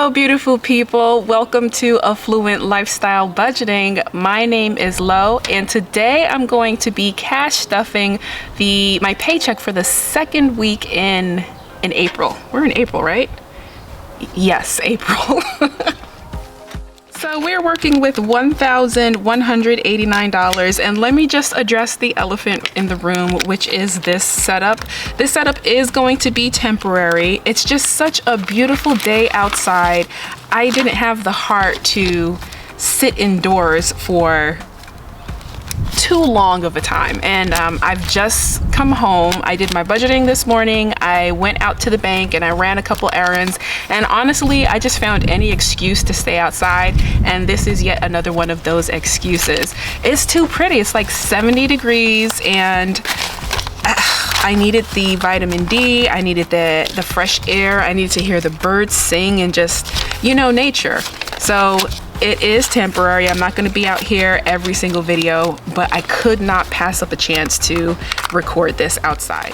Hello, beautiful people. Welcome to A Fluent Lifestyle Budgeting. My name is Lo, and today I'm going to be cash stuffing my paycheck for the second week in April. We're in April, right? Yes, April. So we're working with $1,189, and let me just address the elephant in the room, which is this setup. This setup is going to be temporary. It's just such a beautiful day outside. I didn't have the heart to sit indoors for too long of a time, and I've just come home. I did my budgeting this morning. I went out to the bank and I ran a couple errands, and honestly I just found any excuse to stay outside, and this is yet another one of those excuses. It's too pretty. It's like 70 degrees, and I needed the vitamin D, I needed the fresh air, I needed to hear the birds sing and just, nature. So it is temporary. I'm not going to be out here every single video, but I could not pass up a chance to record this outside.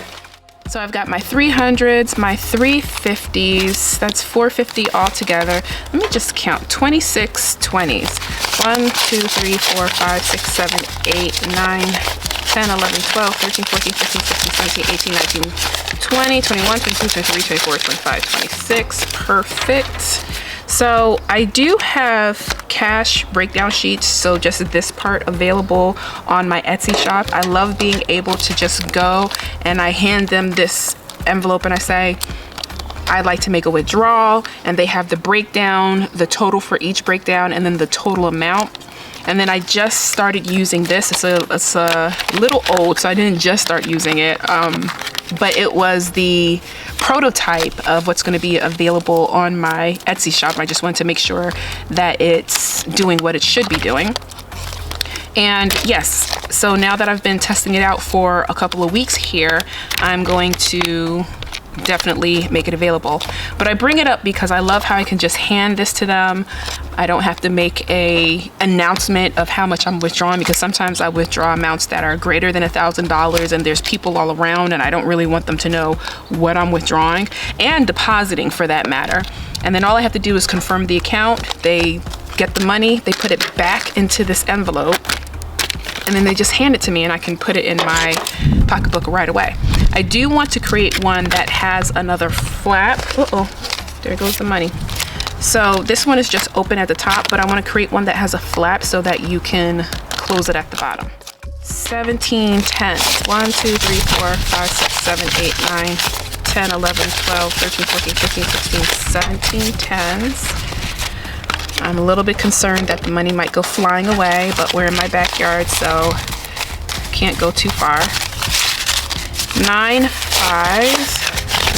So I've got my 300s, my 350s, that's 450 all together. Let me just count, 26 20s. 1, 2, 3, 4, 5, 6, 7, 8, 9, 10, 11, 12, 13, 14, 15, 16, 17, 18, 19, 20, 21, 22, 23, 24, 25, 26. Perfect. So I do have cash breakdown sheets, so just this part available on my Etsy shop. I love being able to just go and I hand them this envelope and I say, I'd like to make a withdrawal, and they have the breakdown, the total for each breakdown, and then the total amount. And then I just started using this. It's a little old, so I didn't just start using it, but it was the prototype of what's going to be available on my Etsy shop. I just wanted to make sure that it's doing what it should be doing. And yes, so now that I've been testing it out for a couple of weeks here, I'm going to definitely make it available. But I bring it up because I love how I can just hand this to them. I don't have to make a announcement of how much I'm withdrawing, because sometimes I withdraw amounts that are greater than $1,000 and there's people all around and I don't really want them to know what I'm withdrawing and depositing for that matter. And then all I have to do is confirm the account. They get the money, they put it back into this envelope, and then they just hand it to me and I can put it in my pocketbook right away. I do want to create one that has another flap. Uh-oh, there goes the money. So this one is just open at the top, but I want to create one that has a flap so that you can close it at the bottom. 17 10s. 1, 2, 3, 4, 5, 6, 7, 8, 9, 10, 11, 12, 13, 14, 15, 16, 17 10s. I'm a little bit concerned that the money might go flying away, but we're in my backyard, so can't go too far. 9 5s,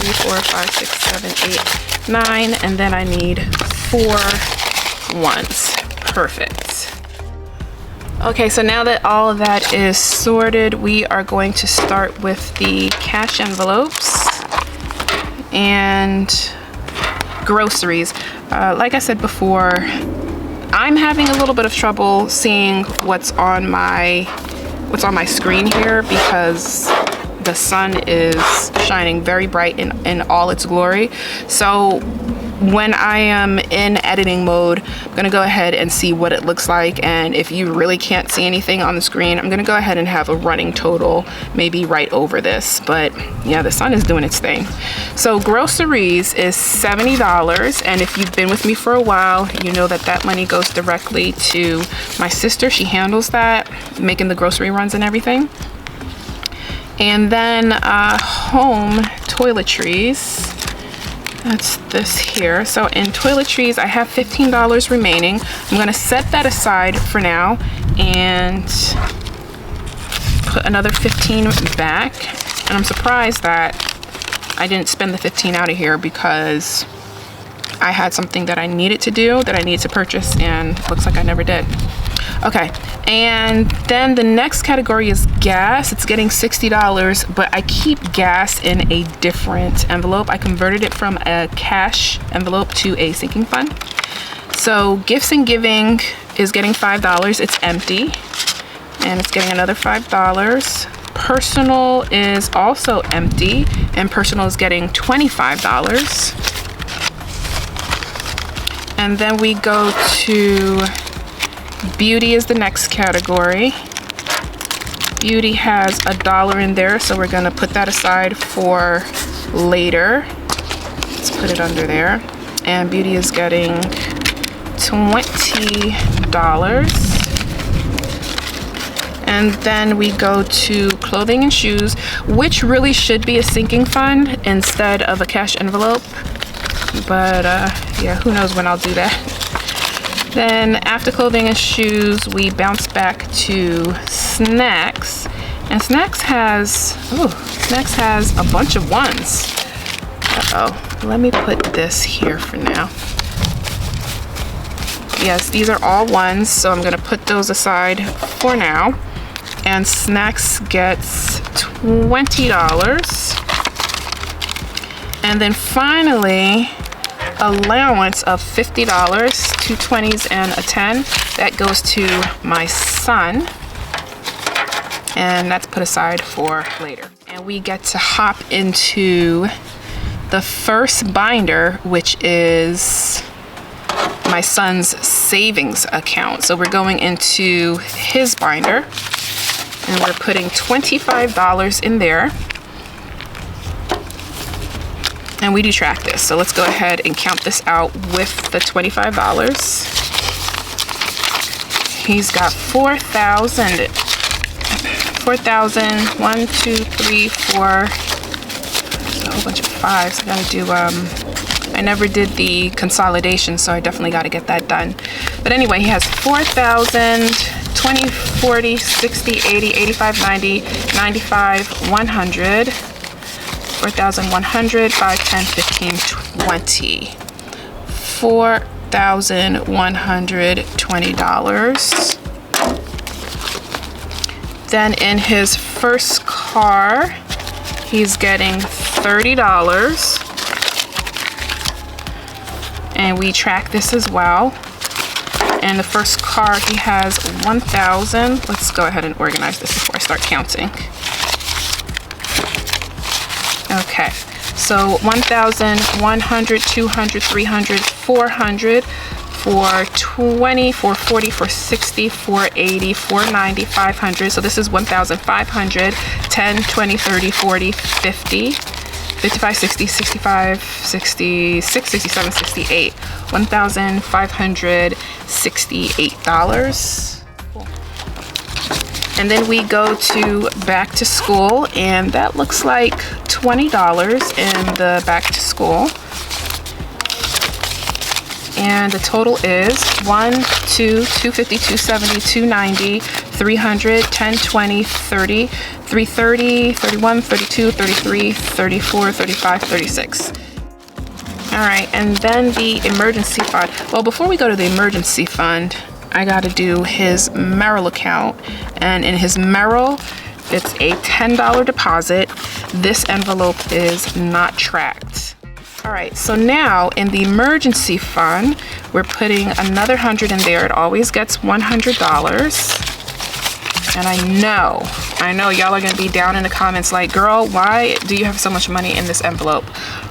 3, 4, 5, 6, 7, 8, 9, and then I need 4 1s. Perfect. Okay, so now that all of that is sorted, we are going to start with the cash envelopes and groceries. Like I said before, I'm having a little bit of trouble seeing what's on my screen here because the sun is shining very bright in all its glory. So when I am in editing mode, I'm gonna go ahead and see what it looks like, and if you really can't see anything on the screen, I'm gonna go ahead and have a running total maybe right over this. But yeah, the sun is doing its thing. So groceries is $70, and if you've been with me for a while, you know that money goes directly to my sister. She handles that, making the grocery runs and everything. And then home toiletries, that's this here. So in toiletries, I have $15 remaining. I'm gonna set that aside for now and put another 15 back. And I'm surprised that I didn't spend the 15 out of here because I had something that I needed to do, that I needed to purchase, and looks like I never did. Okay, and then the next category is gas. It's getting $60, but I keep gas in a different envelope. I converted it from a cash envelope to a sinking fund. So gifts and giving is getting $5. It's empty, and it's getting another $5. Personal is also empty, and personal is getting $25. And then we go to beauty is the next category. Beauty has $1 in there, so we're gonna put that aside for later. Let's put it under there. And beauty is getting $20. And then we go to clothing and shoes, which really should be a sinking fund instead of a cash envelope. But yeah, who knows when I'll do that. Then after clothing and shoes, we bounce back to snacks. And snacks has a bunch of ones. Uh-oh, let me put this here for now. Yes, these are all ones, so I'm gonna put those aside for now. And snacks gets $20. And then finally, allowance of $50, 2 20s and a 10. That goes to my son. And that's put aside for later. And we get to hop into the first binder, which is my son's savings account. So we're going into his binder and we're putting $25 in there. And we do track this, so let's go ahead and count this out with the $25. He's got 4,000, 1, 2, 3, 4, there's a whole bunch of fives. I gotta do, I never did the consolidation, so I definitely gotta get that done. But anyway, he has 4,000, 20, 40, 60, 80, 85, 90, 95, 100, 4,100, 5, 10, 15, 20. $4,120. Then in his first car, he's getting $30. And we track this as well. And the first car, he has 1,000. Let's go ahead and organize this before I start counting. Okay, so 1,000, 100, 200, 300, 400, 420, 440, 460, 480, 490, 500. So this is 1,500, 10, 20, 30, 40, 50, 55, 60, 65, 66, 67, 68. $1,568. And then we go to back to school, and that looks like $20 in the back to school. And the total is 1, 2, 250, 270, 290, 300, 10, 20, 30, 330, 31, 32, 33, 34, 35, 36. All right, and then the emergency fund. Well, before we go to the emergency fund, I got to do his Merrill account. And in his Merrill, it's a $10 deposit. This envelope is not tracked. All right, so now in the emergency fund, we're putting another 100 in there. It always gets $100. And I know y'all are gonna be down in the comments like, girl, why do you have so much money in this envelope?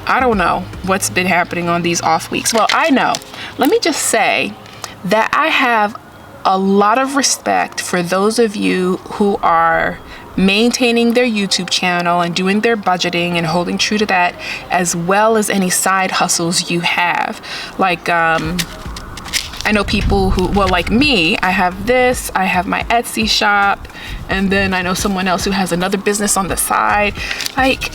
I don't know what's been happening on these off weeks. Well, I know. Let me just say that I have a lot of respect for those of you who are maintaining their YouTube channel and doing their budgeting and holding true to that, as well as any side hustles you have. Like, I know people who, well, like me, I have this, I have my Etsy shop, and then I know someone else who has another business on the side. Like,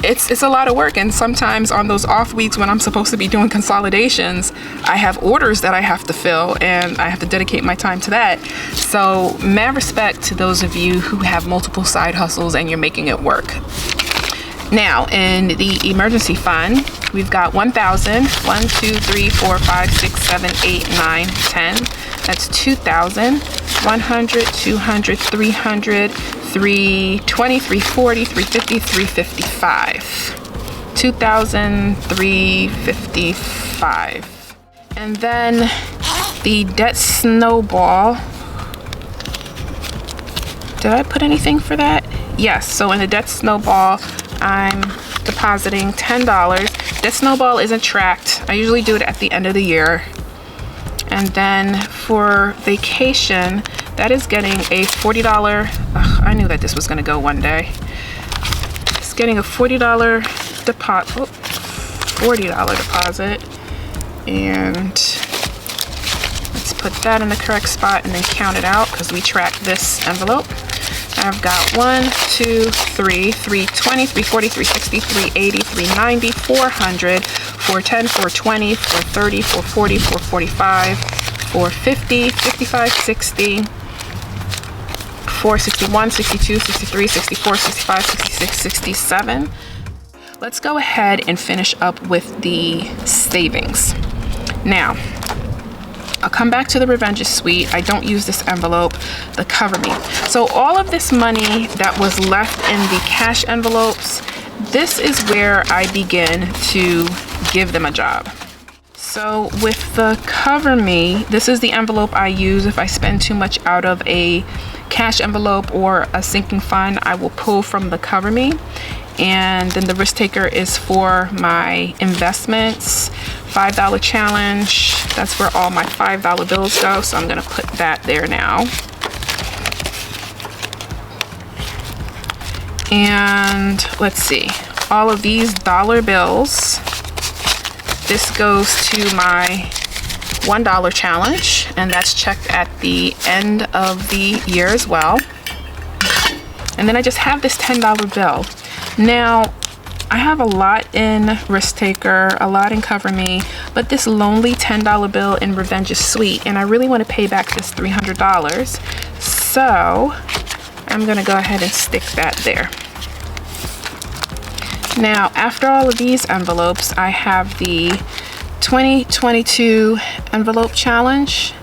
it's a lot of work, and sometimes on those off weeks when I'm supposed to be doing consolidations, I have orders that I have to fill, and I have to dedicate my time to that. So, mad respect to those of you who have multiple side hustles and you're making it work. Now, in the emergency fund, we've got 1,000, 1, 2, 3, 4, 5, 6, 7, 8, 9, 10. That's 2,000, 100, 200, 300, 320, 340, 350, 355. 2,355. And then the debt snowball. Did I put anything for that? Yes, so in the debt snowball, I'm depositing $10. This snowball isn't tracked. I usually do it at the end of the year. And then for vacation, that is getting a $40, I knew that this was gonna go one day. It's getting a $40 deposit, $40 deposit. And let's put that in the correct spot and then count it out because we track this envelope. I've got 1, 2, 3, 320, 340, 360, 380, 390, 400, 410, 420, 430, 440, 445, 450, 55, 60, 461, 62, 63, 64, 65, 66, 67. Let's go ahead and finish up with the savings. Now, I'll come back to the Revenges Suite. I don't use this envelope, the Cover Me. So all of this money that was left in the cash envelopes, this is where I begin to give them a job. So with the Cover Me, this is the envelope I use if I spend too much out of a cash envelope or a sinking fund. I will pull from the Cover Me. And then the risk taker is for my investments. $5 challenge, that's where all my $5 bills go, so I'm gonna put that there now. And let's see, all of these dollar bills, this goes to my $1 challenge, and that's checked at the end of the year as well. And then I just have this $10 bill. Now, I have a lot in Risk Taker, a lot in Cover Me, but this lonely $10 bill in Revenges Suite, and I really want to pay back this $300. So I'm gonna go ahead and stick that there. Now, after all of these envelopes, I have the 2022 envelope challenge.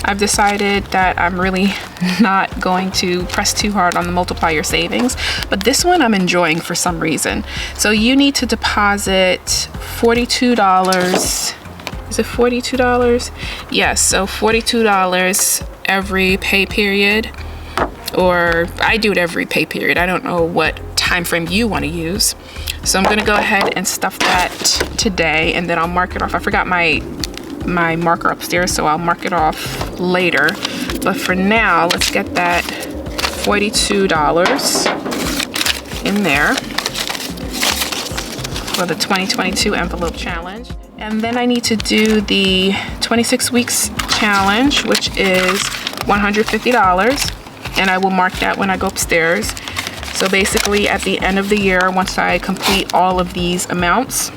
I've decided that I'm really not going to press too hard on the multiplier savings, but this one I'm enjoying for some reason. So you need to deposit $42. Is it $42? Yes, so $42 every pay period, or I do it every pay period. I don't know what time frame you want to use. So I'm gonna go ahead and stuff that today, and then I'll mark it off. I forgot my marker upstairs, so I'll mark it off later. But for now, let's get that $42 in there for the 2022 envelope challenge. And then I need to do the 26 weeks challenge, which is $150. And I will mark that when I go upstairs. So basically at the end of the year, once I complete all of these amounts,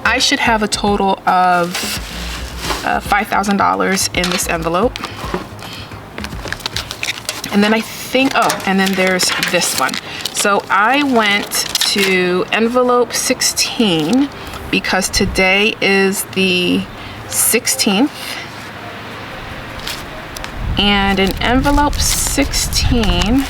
I should have a total of $5,000 in this envelope. And then I think, oh, and then there's this one. So I went to envelope 16 because today is the 16th. And in envelope 16,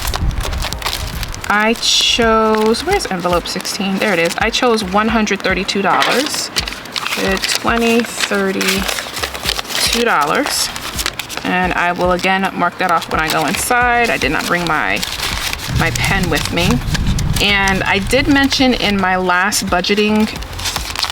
I chose, where's envelope 16? There it is. I chose $132. $20, $32. And I will again mark that off when I go inside. I did not bring my pen with me. And I did mention in my last budgeting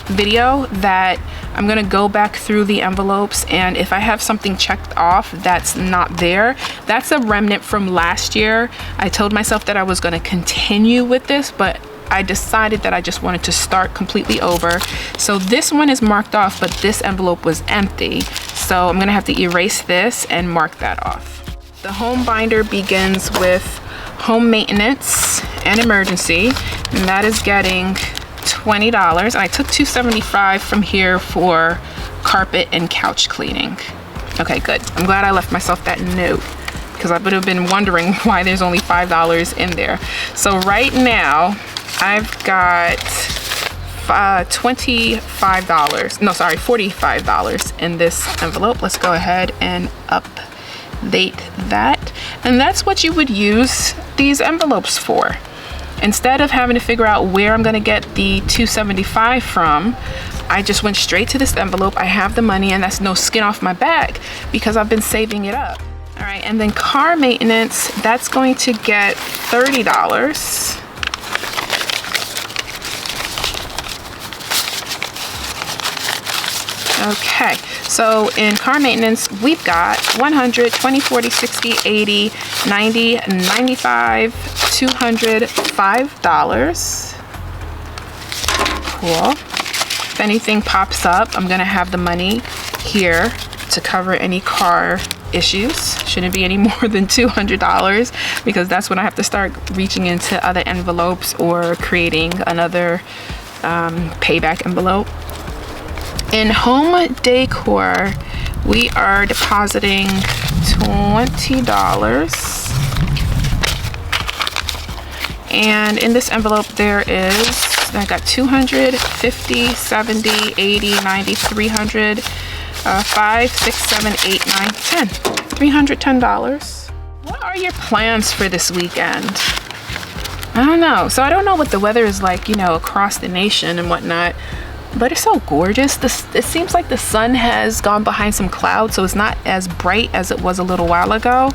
video that I'm gonna go back through the envelopes, and if I have something checked off that's not there, that's a remnant from last year. I told myself that I was gonna continue with this, but I decided that I just wanted to start completely over. So this one is marked off, but this envelope was empty. So I'm gonna have to erase this and mark that off. The home binder begins with home maintenance and emergency, and that is getting $20. I took $275 from here for carpet and couch cleaning. Okay, good. I'm glad I left myself that note because I would have been wondering why there's only $5 in there. So right now, I've got $45 in this envelope. Let's go ahead and update that. And that's what you would use these envelopes for. Instead of having to figure out where I'm gonna get the $275 from, I just went straight to this envelope. I have the money, and that's no skin off my back because I've been saving it up. All right, and then car maintenance, that's going to get $30. Okay, so in car maintenance, we've got 100, 20, 40, 60, 80, 90, 95, $205. Cool. If anything pops up, I'm gonna have the money here to cover any car issues. Shouldn't be any more than $200 because that's when I have to start reaching into other envelopes or creating another payback envelope. In home decor, we are depositing $20. And in this envelope there is, I got 200, 50, 70, 80, 90, 300, 5, 6, 7, 8, 9, 10. $310. What are your plans for this weekend? I don't know. So I don't know what the weather is like, you know, across the nation and whatnot, but it's so gorgeous. It seems like the sun has gone behind some clouds, so it's not as bright as it was a little while ago,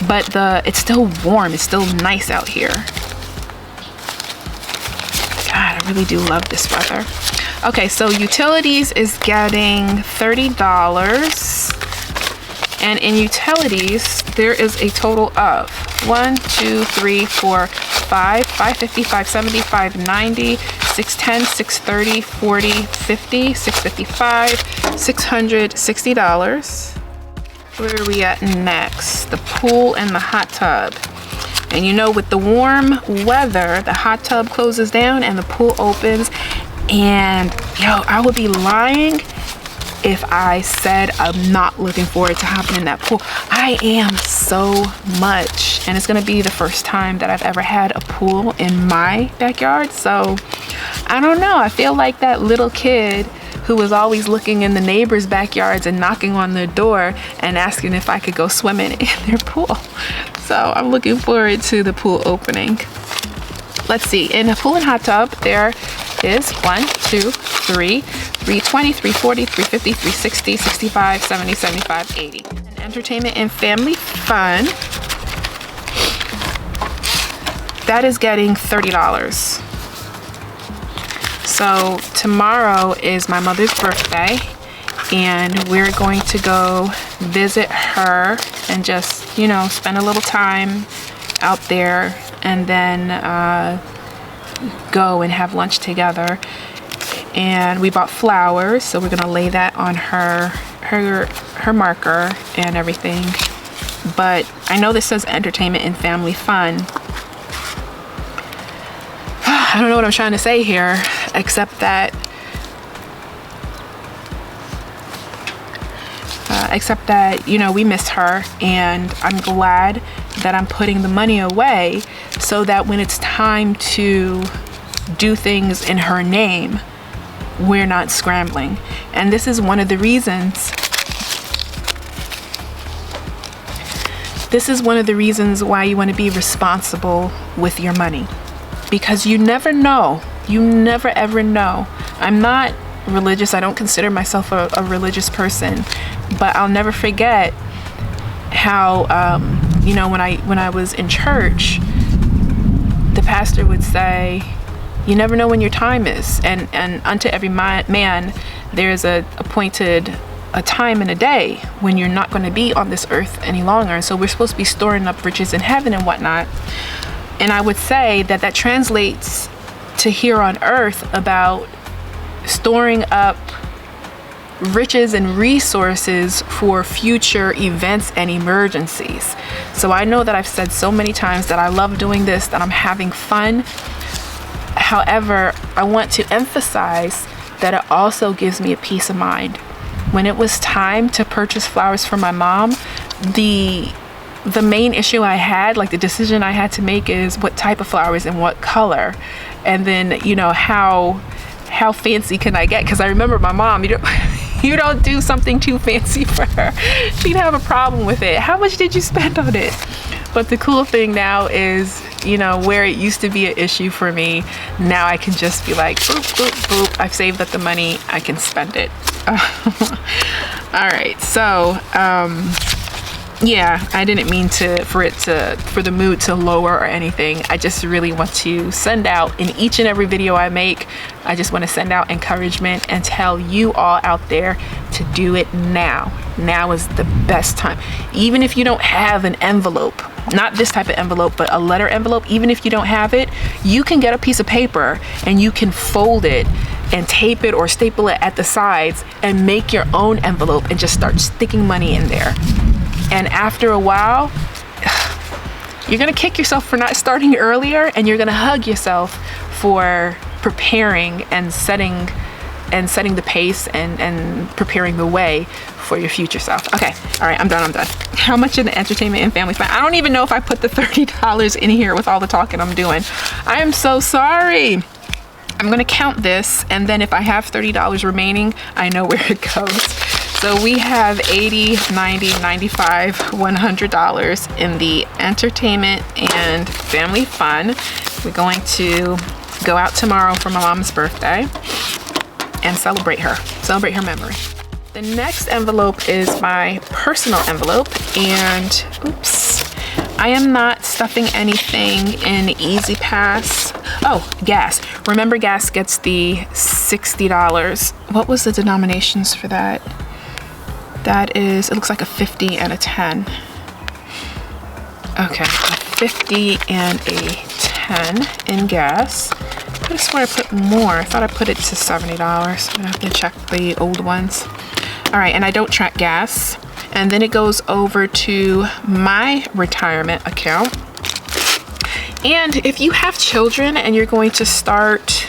but it's still warm. It's still nice out here. God, I really do love this weather. Okay, so utilities is getting $30. And in utilities, there is a total of 1, 2, 3, 4, 5, 550, 570, 590, 610, 630, 40, 50, 655, $660. Where are we at next? The pool and the hot tub. And you know, with the warm weather, the hot tub closes down and the pool opens. And yo, I would be lying if I said I'm not looking forward to hopping in that pool. I am so much. And it's gonna be the first time that I've ever had a pool in my backyard. So I don't know, I feel like that little kid who was always looking in the neighbors' backyards and knocking on their door and asking if I could go swimming in their pool. So I'm looking forward to the pool opening. Let's see, in a pool and hot tub, there is 1, 2, 3, 320, 340, 350, 360, 65, 70, 75, 80. And entertainment and family fun, that is getting $30. So tomorrow is my mother's birthday and we're going to go visit her and just, you know, spend a little time out there and then go and have lunch together. And we bought flowers, so we're gonna lay that on her marker and everything. But I know this says entertainment and family fun. I don't know what I'm trying to say here, except that you know, we miss her, and I'm glad that I'm putting the money away so that when it's time to do things in her name, we're not scrambling. And this is one of the reasons why you want to be responsible with your money, because you never know. You never ever know. I'm not religious. I don't consider myself a religious person, but I'll never forget how you know, when I was in church, the pastor would say, you never know when your time is, and unto every man there is a appointed a time and a day when you're not going to be on this earth any longer. And so we're supposed to be storing up riches in heaven and whatnot. And I would say that translates to here on earth about storing up riches and resources for future events and emergencies. So I know that I've said so many times that I love doing this, that I'm having fun. However, I want to emphasize that it also gives me a peace of mind. When it was time to purchase flowers for my mom, the main issue I had, like the decision I had to make, is what type of flowers and what color, and then, you know, how fancy can I get? Because I remember my mom, you don't do something too fancy for her, she'd have a problem with it. How much did you spend on it? But the cool thing now is, you know, where it used to be an issue for me, now I can just be like, boop, boop, boop, I've saved up the money, I can spend it. All right, so yeah, I didn't mean for the mood to lower or anything. I just really want to send out, in each and every video I make, I just want to send out encouragement and tell you all out there to do it now. Now is the best time. Even if you don't have an envelope, not this type of envelope, but a letter envelope, even if you don't have it, you can get a piece of paper and you can fold it and tape it or staple it at the sides and make your own envelope and just start sticking money in there. And after a while, you're gonna kick yourself for not starting earlier, and you're gonna hug yourself for preparing and setting the pace and preparing the way for your future self. Okay, all right, I'm done. How much in the entertainment and family fun? I don't even know if I put the $30 in here with all the talking I'm doing. I am so sorry. I'm gonna count this, and then if I have $30 remaining, I know where it goes. So we have $80, $90, $95, $100 in the entertainment and family fun. We're going to go out tomorrow for my mom's birthday and celebrate her memory. The next envelope is my personal envelope, and oops, I am not stuffing anything in Easy Pass. Oh, gas. Remember, gas gets the $60. What was the denominations for that? That is, it looks like a 50 and a 10. Okay, a 50 and a 10 in gas. I could have sworn I put more. I thought I put it to $70. I'm gonna have to check the old ones. All right, and I don't track gas. And then it goes over to my retirement account. And if you have children and you're going to start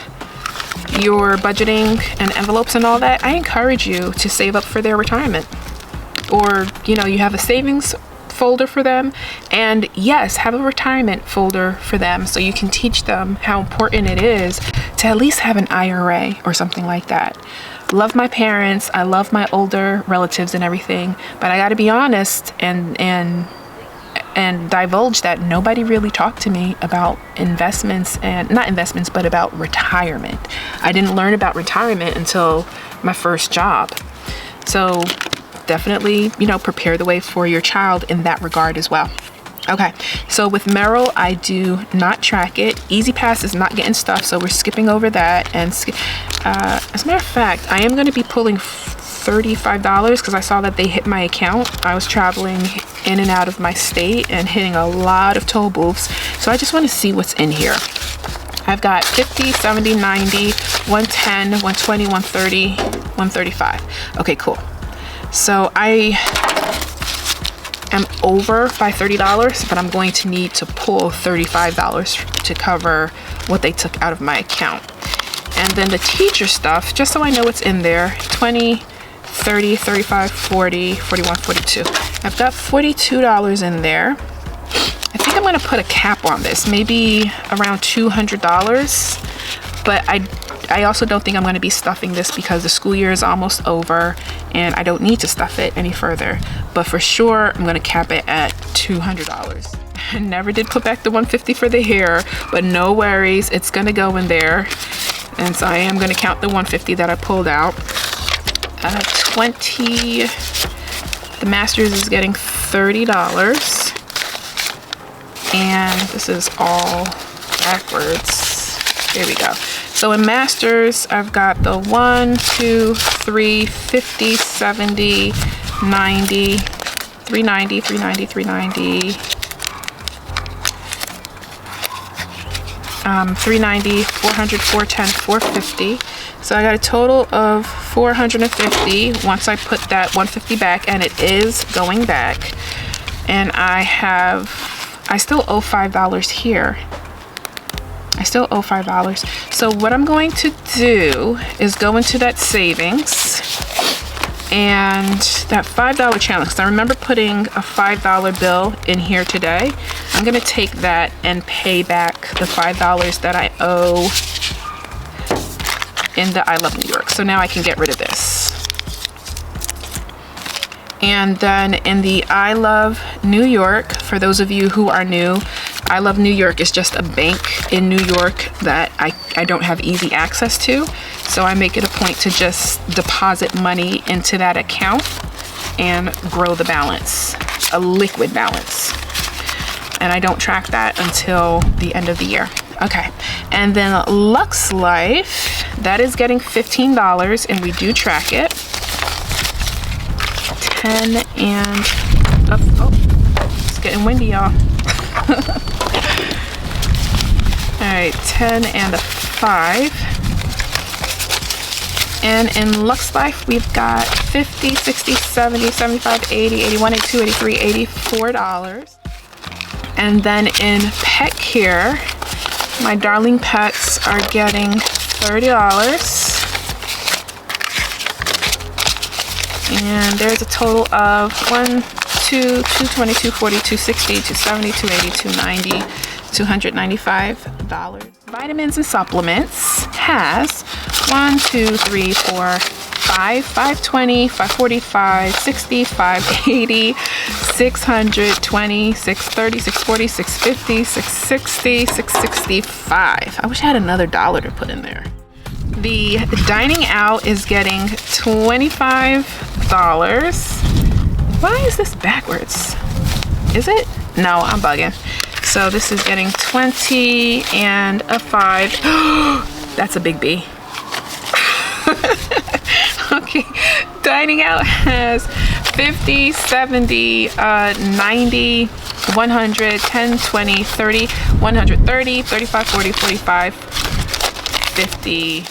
your budgeting and envelopes and all that, I encourage you to save up for their retirement. Or, you know, you have a savings folder for them, and yes, have a retirement folder for them so you can teach them how important it is to at least have an IRA or something like that. Love my parents, I love my older relatives and everything, but I gotta be honest and divulge that nobody really talked to me about investments, and not investments, but about retirement. I didn't learn about retirement until my first job. So definitely, you know, prepare the way for your child in that regard as well. Okay, so with Merrill, I do not track it. Easy Pass is not getting stuff, so we're skipping over that. And as a matter of fact, I am going to be pulling $35 because I saw that they hit my account. I was traveling in and out of my state and hitting a lot of toll booths, so I just want to see what's in here. I've got 50, 70, 90, 110, 120, 130, 135. Okay, cool. So I am over by $30, but I'm going to need to pull $35 to cover what they took out of my account. And then the teacher stuff, just so I know what's in there, 20, 30, 35, 40, 41, 42. I've got $42 in there. I think I'm going to put a cap on this, maybe around $200, but I also don't think I'm going to be stuffing this because the school year is almost over and I don't need to stuff it any further. But for sure, I'm going to cap it at $200. I never did put back the $150 for the hair, but no worries, it's going to go in there. And so I am going to count the $150 that I pulled out. 20, the Masters is getting $30. And this is all backwards. There we go. So in Masters, I've got the 1, 2, 3, 50, 70, 90, 390, 390, 390, 390, 400, 410, 450. So I got a total of 450 once I put that 150 back, and it is going back. And I still owe $5 here. I still owe $5. So what I'm going to do is go into that savings and that $5 challenge. So I remember putting a $5 bill in here today. I'm going to take that and pay back the $5 that I owe in the I Love New York. So now I can get rid of this. And then in the I Love New York, for those of you who are new, I Love New York is just a bank in New York that I don't have easy access to. So I make it a point to just deposit money into that account and grow the balance a liquid balance. And I don't track that until the end of the year. Okay, and then Lux Life, that is getting $15, and we do track it. 10 and, oh, it's getting windy, y'all. All right, 10 and a 5. And in Lux Life, we've got 50, 60, 70, 75, 80, 81, 82, 83, $84. And then in Pet Care, my darling pets are getting $30. And there's a total of 220, 240, 260, 270, 280, 290, $295. Vitamins and supplements has 1, 2, 3, 4, 5, 520, 545, 60, 580, 620, 630, 640, 650, 660, 665. I wish I had another dollar to put in there. The dining out is getting $25. Why is this backwards? Is it? No, I'm bugging. So this is getting 20 and a 5. That's a big B. Okay, dining out has 50, 70, 90, 100, 10, 20, 30, 130, 35, 40, 45, 50.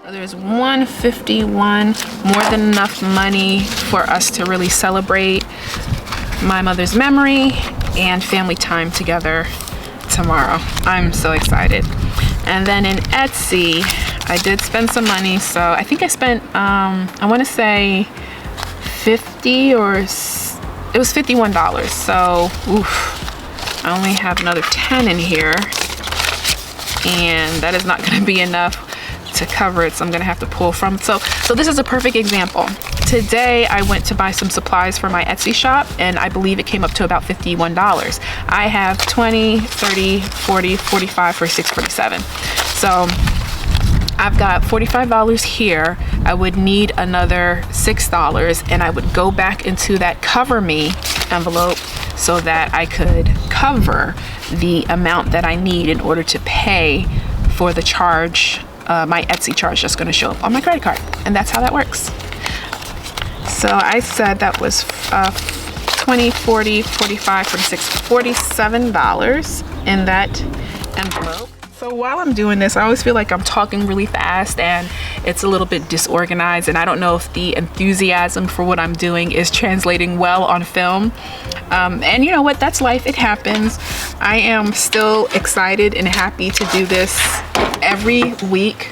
There's 151, more than enough money for us to really celebrate my mother's memory and family time together tomorrow. I'm so excited. And then in Etsy, I did spend some money. So I think I spent, I want to say 50 or it was $51. So, oof, I only have another 10 in here, and that is not going to be enough to cover it, so I'm gonna have to pull from. So this is a perfect example. Today I went to buy some supplies for my Etsy shop, and I believe it came up to about $51. I have 20, 30, 40, 45 for $647. So I've got $45 here. I would need another $6, and I would go back into that Cover Me envelope so that I could cover the amount that I need in order to pay for the charge, my Etsy charge that's going to show up on my credit card. And that's how that works. So I said that was 20, 40, 45, 46, $47 in that envelope. So while I'm doing this, I always feel like I'm talking really fast and it's a little bit disorganized, and I don't know if the enthusiasm for what I'm doing is translating well on film. And you know what, that's life, it happens. I am still excited and happy to do this every week,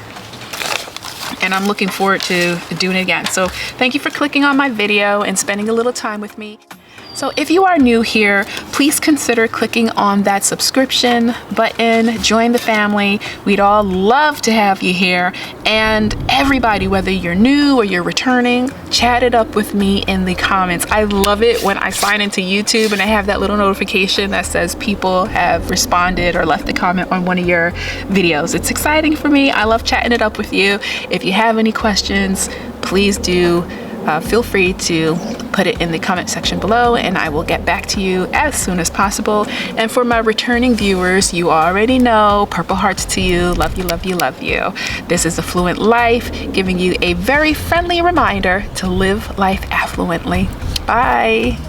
and I'm looking forward to doing it again. So thank you for clicking on my video and spending a little time with me. So if you are new here, please consider clicking on that subscription button, join the family. We'd all love to have you here. And everybody, whether you're new or you're returning, chat it up with me in the comments. I love it when I sign into YouTube and I have that little notification that says people have responded or left a comment on one of your videos. It's exciting for me. I love chatting it up with you. If you have any questions, please do feel free to put it in the comment section below, and I will get back to you as soon as possible. And for my returning viewers, you already know, purple hearts to you. Love you, love you, love you. This is A Fluent Life, giving you a very friendly reminder to live life affluently. Bye.